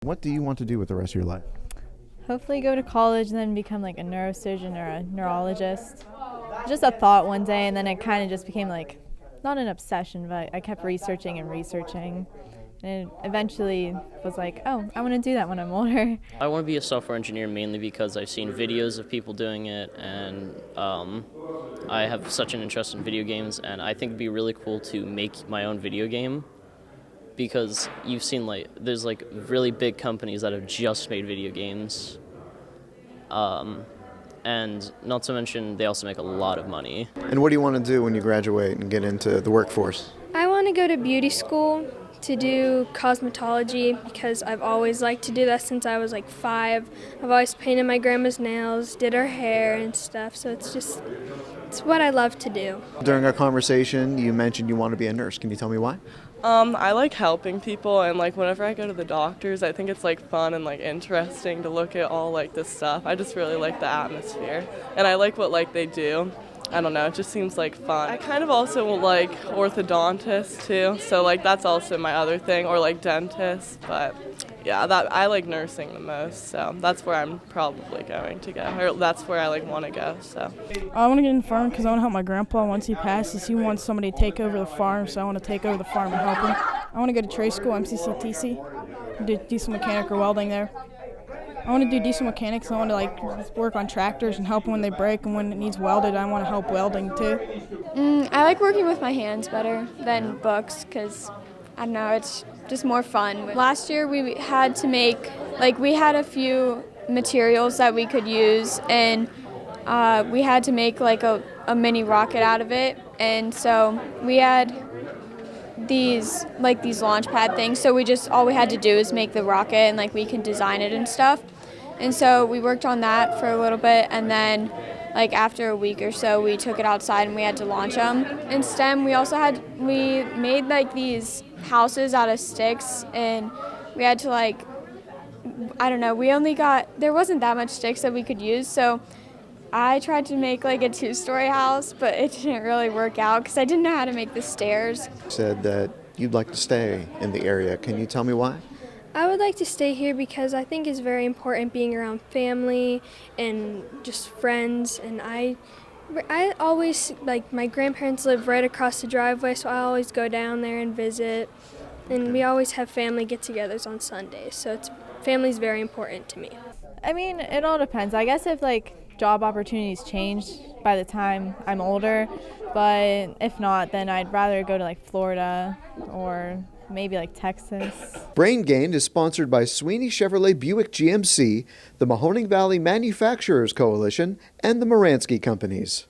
What do you want to do with the rest of your life? Hopefully go to college and then become like a neurosurgeon or a neurologist. Just a thought one day, and then it kind of just became like, not an obsession, but I kept researching and researching. And it eventually was like, oh, I want to do that when I'm older. I want to be a software engineer mainly because I've seen videos of people doing it, and I have such an interest in video games, and I think it'd be really cool to make my own video game, because you've seen there's really big companies that have just made video games, and not to mention they also make a lot of money. And what do you want to do when you graduate and get into the workforce? I want to go to beauty school to do cosmetology because I've always liked to do that since I was like 5. I've always painted my grandma's nails, did her hair and stuff, so it's what I love to do. During our conversation, you mentioned you want to be a nurse. Can you tell me why? I like helping people, and whenever I go to the doctors, I think it's fun and interesting to look at all this stuff. I just really like the atmosphere, and I like what they do. I don't know, it just seems fun. I kind of also like orthodontist too, so that's also my other thing, or dentist, but yeah, that I like nursing the most, so that's where I'm probably going to go, or that's where I want to go. So I want to get in farm because I want to help my grandpa. Once he passes, he wants somebody to take over the farm, so I want to take over the farm and help him. I want to go to trade school, MCCTC, do diesel mechanic or welding there. I want to do diesel mechanics. I want to work on tractors and help when they break, and when it needs welded, I want to help welding too. I like working with my hands better than books because, I don't know, it's just more fun. Last year we had to make, we had a few materials that we could use, and we had to make a mini rocket out of it, and so we had these launch pad things, so all we had to do is make the rocket, and we can design it and stuff. And so we worked on that for a little bit, and then after a week or so we took it outside and we had to launch them. In STEM we made these houses out of sticks, and we had to I don't know, there wasn't that much sticks that we could use, so I tried to make a 2-story house, but it didn't really work out because I didn't know how to make the stairs. You said that you'd like to stay in the area. Can you tell me why? I would like to stay here because I think it's very important being around family and just friends, and I always, my grandparents live right across the driveway, so I always go down there and visit, and we always have family get-togethers on Sundays, so family's very important to me. I mean, it all depends. I guess if job opportunities change by the time I'm older, but if not, then I'd rather go to Florida or maybe Texas. Brain Gained is sponsored by Sweeney Chevrolet Buick GMC, the Mahoning Valley Manufacturers Coalition, and the Moransky Companies.